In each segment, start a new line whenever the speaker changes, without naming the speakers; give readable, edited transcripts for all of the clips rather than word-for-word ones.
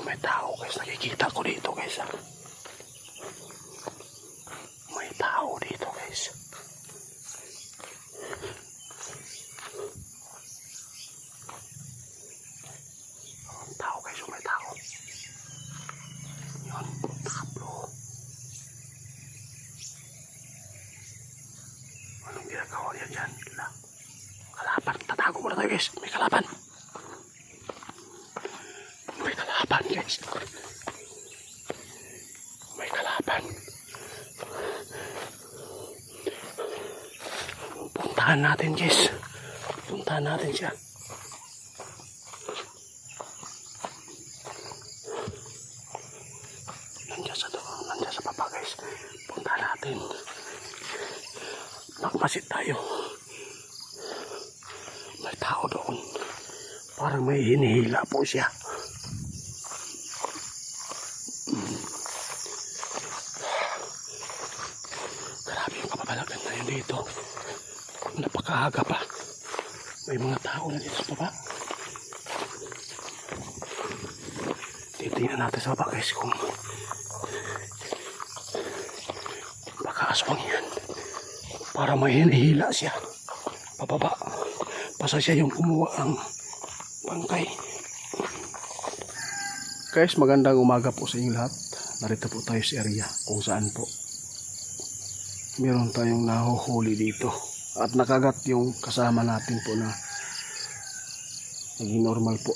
Parang may tao guys, nakikita ko dito guys. May tao dito guys. Tao guys, may tao. Yun, nakaplo. Anong ginagawa niya dyan? Kalaban, tatago muna tayo guys. May kalaban. May kalaban guys. May kalaban. Puntahan natin guys. Puntahan natin siya. Nandiyan sa baba guys. Puntahan natin. Nakmasid tayo. May tao doon. Parang may hinihila po siya. Grabe yung kapapalagan tayo dito. Napakaaga pa. May mga tao na dito sa baba. Titingnan natin sa baba guys kung baka aswang yan. Para may hinihila siya. Pababa. Basta siya yung kumuha ang bangkay. Guys, magandang umaga po sa inyong lahat. Narito po tayo sa area kung saan po meron tayong nahuhuli dito. At nakagat yung kasama natin po na naging normal po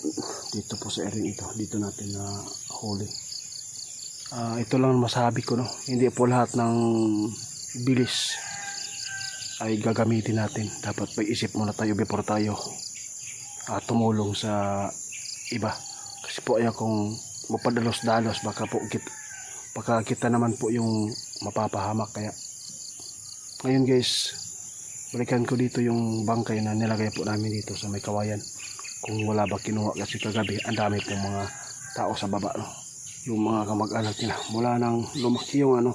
dito po sa area ito. Dito natin na huli. Ito lang masabi ko, no. Hindi po lahat ng bilis ay gagamitin natin. Dapat may isip muna tayo before tayo tumulong sa iba. Kasi po ayaw kung mapadalos-dalos baka kita naman po yung mapapahamak. Kaya ngayon guys, balikan ko dito yung bangkay na nilagay po namin dito sa may kawayan. Kung wala ba kinuha kasi kagabi, ang dami pong mga tao sa baba, no? Yung mga kamag-anak nila mula nang lumaki yung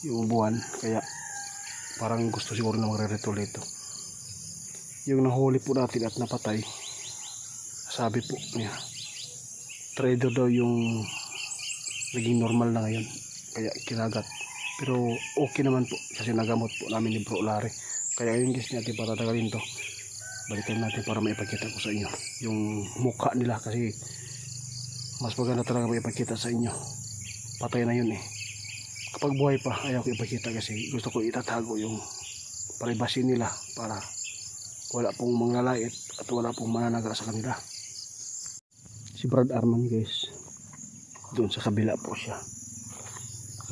yung buwan. Kaya parang gusto siguro na magre-retol ito. Yung nahuli po natin at napatay, sabi po niya trader daw yung naging normal na ngayon, kaya kinagat. Pero okay naman po kasi nagamot po namin ni Bro Larry. Kaya yung guys natin patatagalin to, balikan natin para maipakita ko sa inyo yung mukha nila. Kasi mas maganda talaga maipakita sa inyo. Patay na yun eh. Kapag buhay pa ayaw ko ipakita kasi gusto ko itatago yung privacy nila para wala pong manglalait at wala pong mananaga sa kanila. Si Brad Arman guys, doon sa kabila po siya.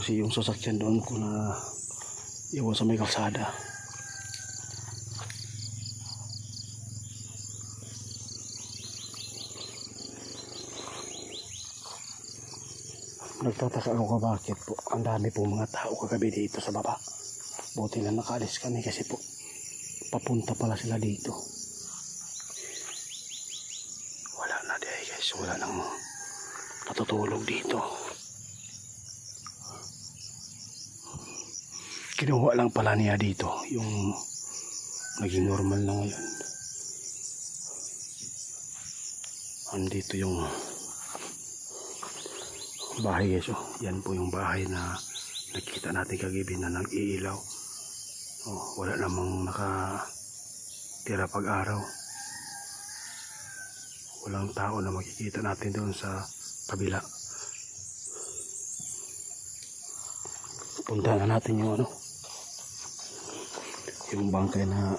Kasi yung sasakyan doon ko na iwan sa may kalsada. Nagtataka ako kung bakit po ang dami po mga tao kagabi dito sa baba. Buti na nakaalis kami kasi po papunta pala sila dito. Wala na dahil guys, wala nang natutulog dito. Kinuha lang pala niya dito yung naging normal na ngayon. Andito yung bahay guys. Yan po yung bahay na nakita natin kagabi na nag-iilaw. Wala namang nakatira pag-araw. Walang tao na makikita natin doon sa kabila. Punta na natin yung yung bangkay na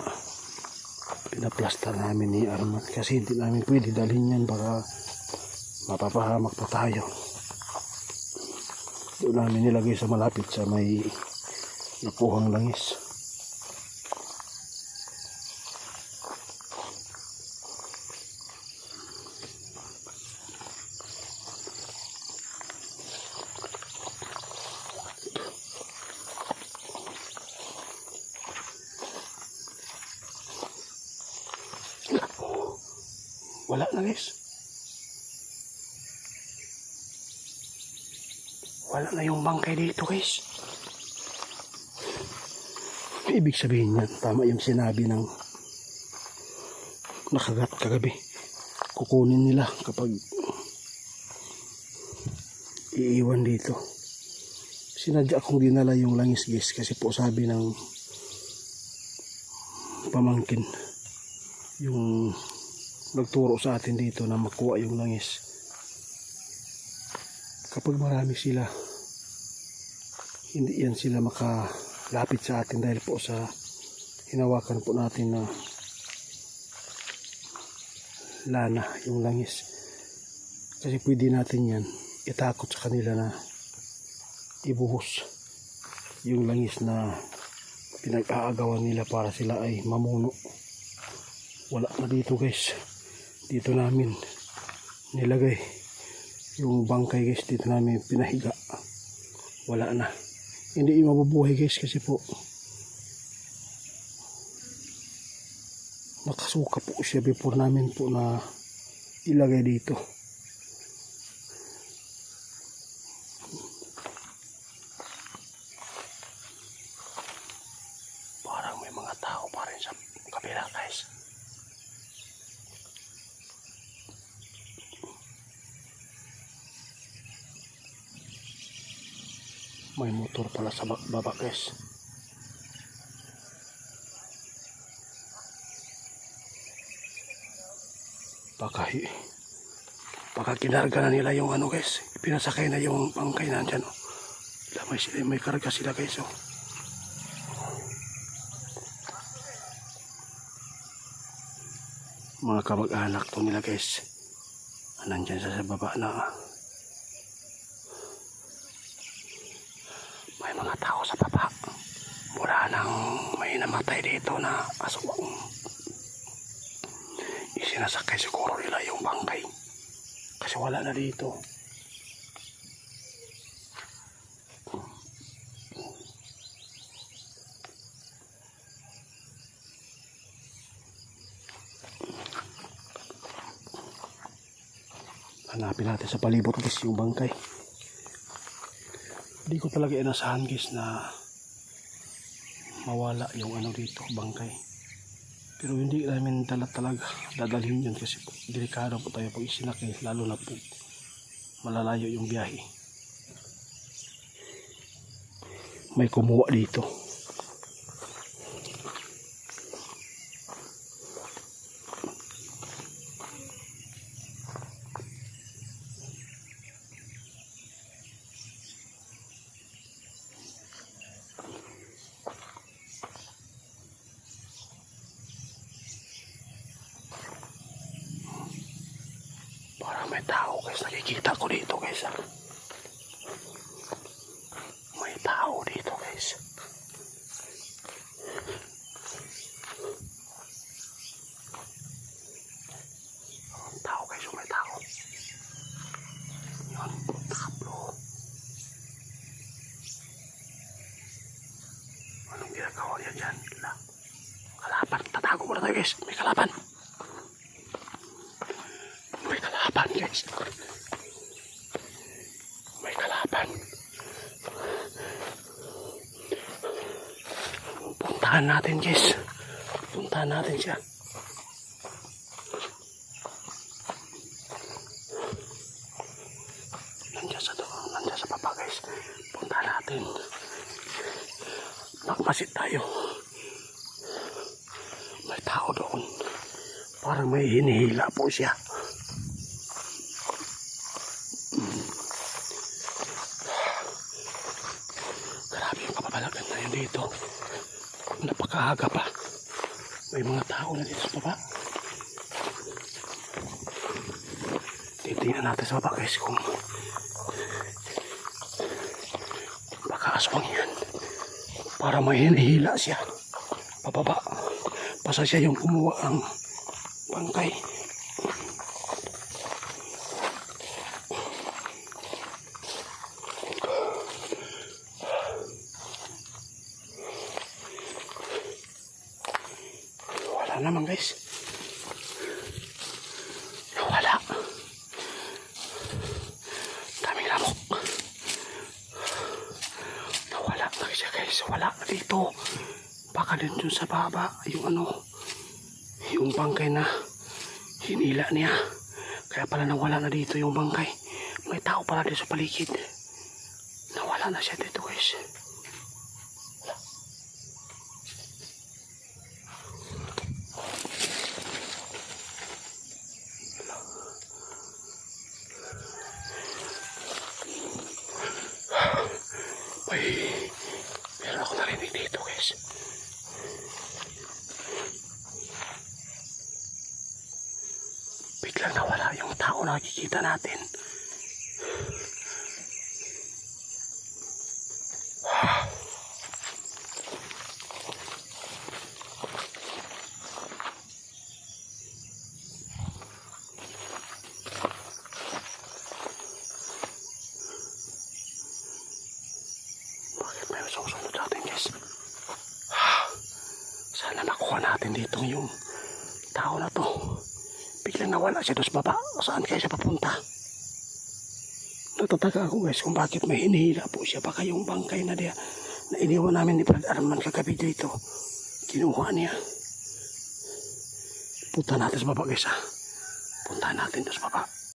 pinaplastar namin ni Arman. Kasi hindi namin pwede dalhin yan, baka mapapahamak pa tayo. Doon namin nilagay sa malapit sa may nakuhang langis. Wala na guys. Wala na yung bangkay dito guys. Ibig sabihin yan, tama yung sinabi ng nakagat kagabi. Kukunin nila kapag iiwan dito. Sinadya kong dinala yung langis guys, kasi po sabi ng pamangkin, yung nagturo sa atin dito na makuha yung langis, kapag marami sila, hindi yan sila makalapit sa atin dahil po sa hinawakan po natin na lana, yung langis. Kasi pwede natin yan itakot sa kanila na ibuhos yung langis na pinag-aagawan nila para sila ay mamuno. Wala na dito guys, dito namin nilagay yung bangkay guys, dito namin pinahiga. Wala na, hindi mabubuhay guys, kasi po nakasuka po siya before namin po na ilagay dito. Parang may mga tao pa rin sa kabila guys. May motor pala sa baba guys. Baka kinarga na nila yung ano guys, pinasakay na yung bangkay na dyan. Oh. May karga sila guys. Oh. Mga kamag-anak to nila guys, nandyan sa baba na. May mga tao sa baba. Mula nang may namatay dito na aswang, isinasakay siguro nila yung bangkay kasi wala na dito. Hanapin natin sa palibot guys yung bangkay. Hindi ko talaga inasahan guys na mawala yung ano dito, bangkay. Pero hindi namin talaga dadalhin yun kasi po, delikado po tayo pag isinakay, lalo na po malalayo yung biyahe. May kumuha dito. Parang may tao guys, nakikita ko dito guys. May tao dito guys. Tao guys, may tao. Yun, takaplo. Anong ginagawa niya dyan? Kalaban, tatago muna tayo guys, may kalaban. Guys, may kalaban. Puntahan natin guys, puntahan natin siya. Nandiyan sa baba guys, puntahan natin. Magmasid tayo. May tao doon, parang may hinihila po siya. Kapapalagan tayo dito. Napakaaga pa. May mga tao na dito sa baba. Titingnan natin sa baba guys kung baka aswang yan. Para may hinihila siya pababa. Basta siya yung kumuha ang bangkay. Naman guys, wala, daming lamok, nawala na siya guys. Wala na dito, baka din dun sa baba yung ano, yung bangkay na hinila niya, kaya pala nawala na dito yung bangkay. May tao pala dito sa paligid. Wala na siya dito guys. Ay, meron ako narinig dito guys. Biglang nawala yung tao na nakikita natin. Bakit may sumusunod natin guys? Sana makuha natin dito yung tao na to. Biglang nawala siya doon sa baba. Saan kaya siya papunta? Natataka ako guys kung bakit may hinihila po siya. Baka yung bangkay na diya na iniwan namin ni Brad Arman kagabi dito. Kinuha niya. Punta natin sa baba guys ha. Punta natin doon sa baba.